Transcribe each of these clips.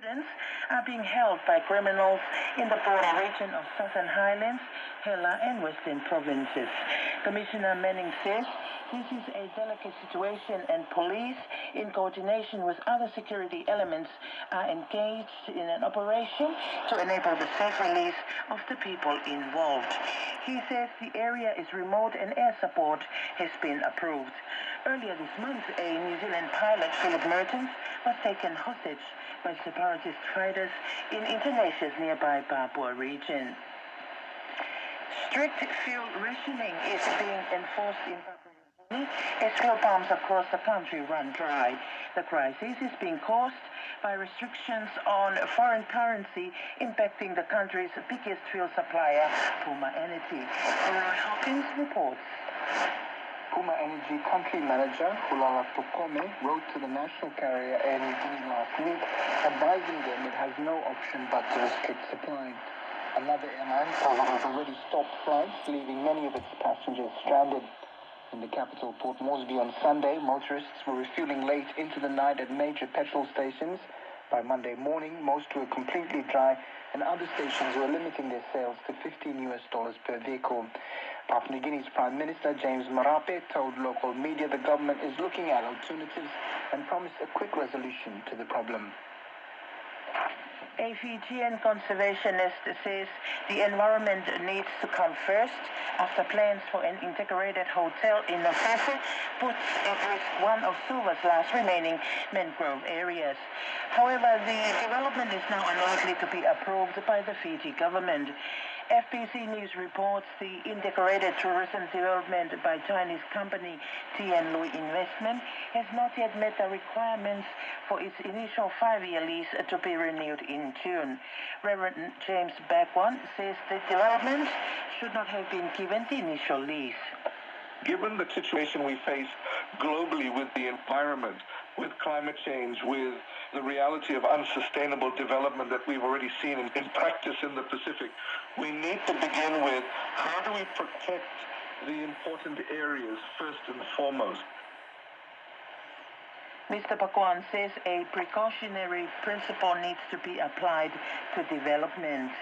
residents are being held by criminals in the border region of Southern Highlands, Hela and Western provinces. Commissioner Manning says this is a delicate situation and police, in coordination with other security elements, are engaged in an operation to enable the safe release of the people involved. He says the area is remote and air support has been approved. Earlier this month, a New Zealand pilot, Philip Mertens, was taken hostage by separatist fighters in Indonesia's nearby Papua region. Strict fuel rationing is being enforced in Papua New Guinea as fuel pumps across the country run dry. The crisis is being caused by restrictions on foreign currency impacting the country's biggest fuel supplier, Puma Energy. Roy Hawkins reports. Puma Energy country manager Hulala Tokome wrote to the national carrier Air New Zealand last week, advising them it has no option but to restrict supply. Another airline says it has already stopped flights, leaving many of its passengers stranded. In the capital, Port Moresby, on Sunday, motorists were refueling late into the night at major petrol stations. By Monday morning, most were completely dry, and other stations were limiting their sales to $15 per vehicle. Papua New Guinea's Prime Minister James Marape told local media the government is looking at alternatives and promised a quick resolution to the problem. A Fijian conservationist says the environment needs to come first after plans for an integrated hotel in Nofese puts at risk one of Suva's last remaining mangrove areas. However, the development is now unlikely to be approved by the Fiji government. FBC News reports the integrated tourism development by Chinese company Tian Lui Investment has not yet met the requirements for its initial 5-year lease to be renewed in June. Reverend James Bagwan says the development should not have been given the initial lease. Given the situation we face globally with the environment, with climate change, with the reality of unsustainable development that we've already seen in practice in the Pacific, we need to begin with how do we protect the important areas first and foremost. Mr. Bagwan says a precautionary principle needs to be applied to development.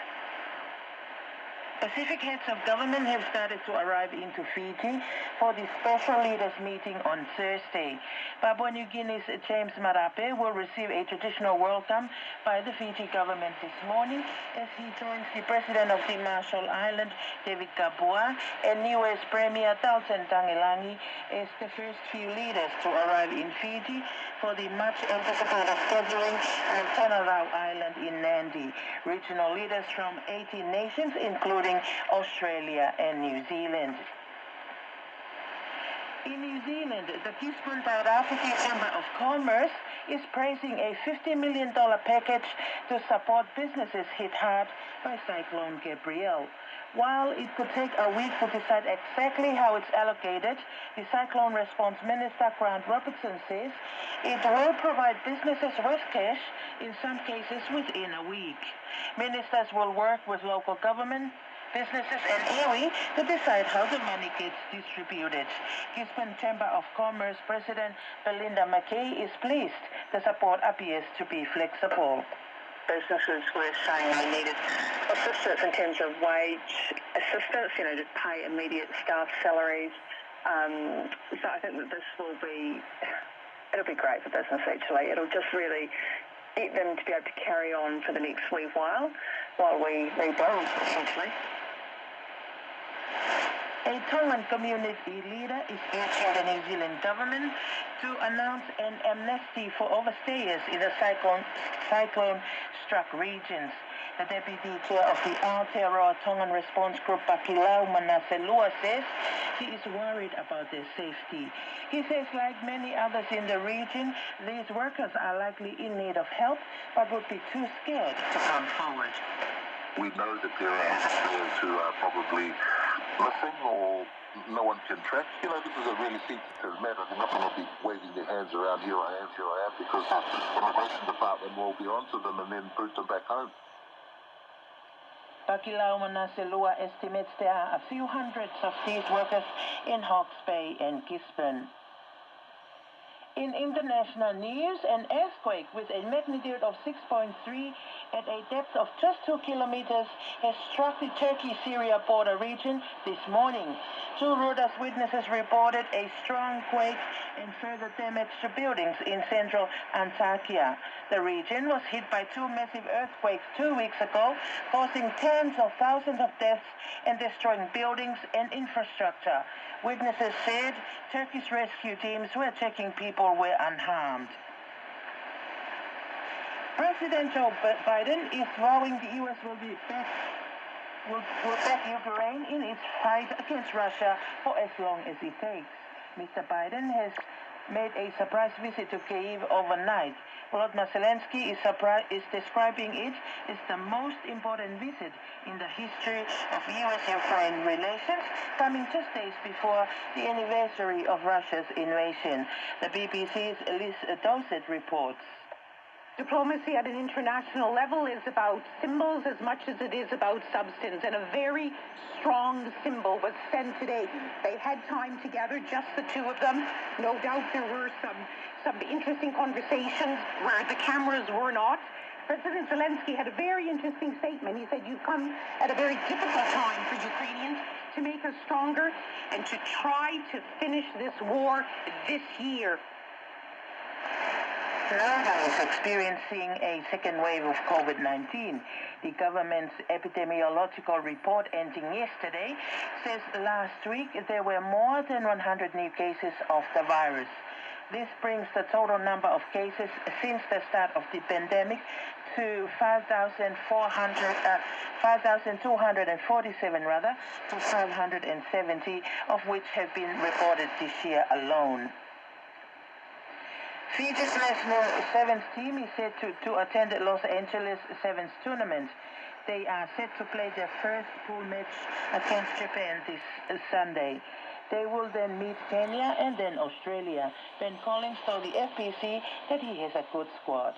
Pacific heads of government have started to arrive into Fiji for the special leaders meeting on Thursday. Papua New Guinea's James Marape will receive a traditional welcome by the Fiji government this morning as he joins the president of the Marshall Island, David Kabua, and US Premier Dalton Tangilangi as the first few leaders to arrive in Fiji for the much-anticipated gathering on Tanarau Island in Nandi. Regional leaders from 18 nations, including Australia and New Zealand. In New Zealand, the Gisborne Tairāwhiti Chamber of Commerce is praising a $50 million package to support businesses hit hard by Cyclone Gabrielle. While it could take a week to decide exactly how it's allocated, the Cyclone Response Minister Grant Robertson says it will provide businesses with cash, in some cases within a week. Ministers will work with local government, businesses and iwi to decide how the money gets distributed. Gisborne Chamber of Commerce President Belinda McKay is pleased the support appears to be flexible. Businesses were saying they needed assistance in terms of wage assistance, to pay immediate staff salaries. So I think that this it'll be great for business actually. It'll just really get them to be able to carry on for the next wee while we rebuild essentially. A Tongan community leader is urging the New Zealand government to announce an amnesty for overstayers in the cyclone-struck regions. The deputy chair of the Aotearoa Tongan Response Group, Pakilau Manaselua, says he is worried about their safety. He says, like many others in the region, these workers are likely in need of help, but would be too scared to come forward. We know that there are players who are probably missing or no one can track. This is a really sensitive matter. They're not going to be waving their hands around, here I am, because the immigration department will be onto them and then boot them back home. Pakilau Manaselua estimates there are a few hundreds of these workers in Hawke's Bay and Gisborne. In international news, an earthquake with a magnitude of 6.3 at a depth of just 2 kilometers has struck the Turkey-Syria border region this morning. Two Reuters witnesses reported a strong quake and further damage to buildings in central Antakya. The region was hit by two massive earthquakes 2 weeks ago, causing tens of thousands of deaths and destroying buildings and infrastructure. Witnesses said Turkish rescue teams were checking people were unharmed. President Joe Biden is vowing the U.S. will back Ukraine in its fight against Russia for as long as it takes. Mr. Biden has made a surprise visit to Kyiv overnight. Volodymyr Zelensky is describing it as the most important visit in the history of U.S.-Ukraine relations, coming just days before the anniversary of Russia's invasion. The BBC's Elise Dowsett reports. Diplomacy at an international level is about symbols as much as it is about substance, and a very strong symbol was sent today. They had time together, just the two of them. No doubt there were some interesting conversations where the cameras were not. President Zelensky had a very interesting statement. He said, "You've come at a very difficult time for Ukrainians to make us stronger and to try to finish this war this year." Florida is experiencing a second wave of COVID-19. The government's epidemiological report ending yesterday says last week there were more than 100 new cases of the virus. This brings the total number of cases since the start of the pandemic to 5,247 to 570, of which have been reported this year alone. Fiji's national sevens team is set to attend the Los Angeles Sevens tournament. They are set to play their first pool match against Japan this Sunday. They will then meet Kenya and then Australia. Ben Collins told the FPC that he has a good squad.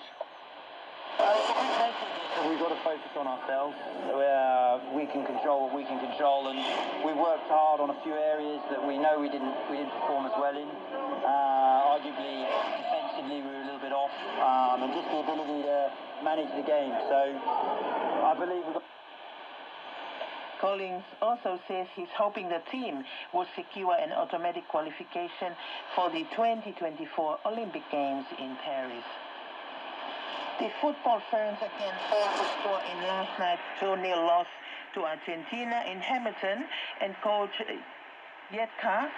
We've got to focus on ourselves. We can control what we can control, and we worked hard on a few areas that we know we didn't perform as well in. Arguably, defensively we were a little bit off, and just the ability to manage the game. So I believe we've got. Collins also says he's hoping the team will secure an automatic qualification for the 2024 Olympic Games in Paris. The football Ferns again failed to score in last night's 2-0 loss to Argentina in Hamilton, and coach Yetka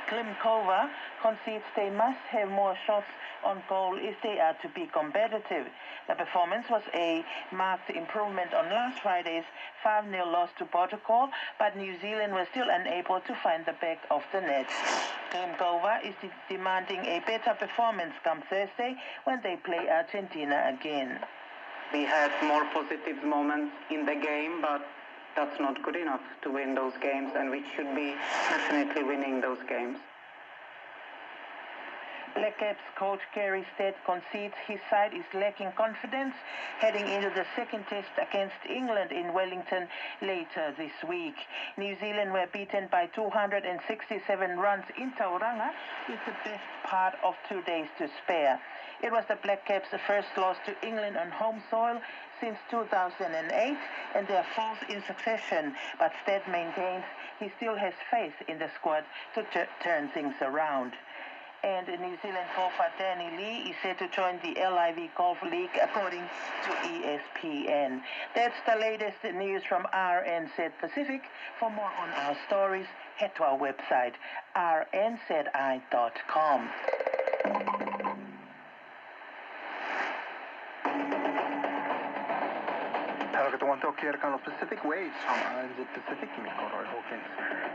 Klimkova concedes they must have more shots on goal if they are to be competitive. The performance was a marked improvement on last Friday's 5-0 loss to Portugal, but New Zealand was still unable to find the back of the net. Klimkova is demanding a better performance come Thursday when they play Argentina again. We had more positive moments in the game, but that's not good enough to win those games, and we should be definitely winning those games. Black Caps coach Kerry Stead concedes his side is lacking confidence heading into the second test against England in Wellington later this week. New Zealand were beaten by 267 runs in Tauranga with the best part of 2 days to spare. It was the Black Caps' first loss to England on home soil since 2008 and their fourth in succession, but Stead maintains he still has faith in the squad to turn things around. And New Zealand golfer Danny Lee is set to join the LIV Golf League according to ESPN. That's the latest news from RNZ Pacific. For more on our stories, head to our website, rnzi.com. Pacific Waves from RNZ Pacific. Hawkins.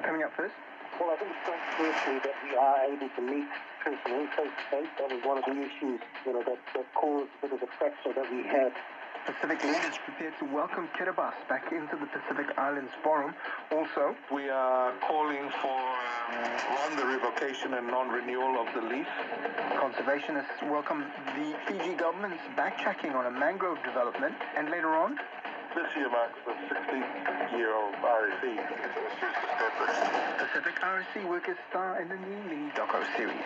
Coming up first. Well, I think it's great firstly that we are able to meet personally face to face. That was one of the issues, that caused a bit of the fracture that we had. Pacific leaders prepared to welcome Kiribati back into the Pacific Islands Forum. Also, we are calling for the revocation and non-renewal of the lease. Conservationists welcome the Fiji government's backtracking on a mangrove development, and later on, This year marks the 60th year of RSE. Pacific RSE workers star in the new Lee doco series.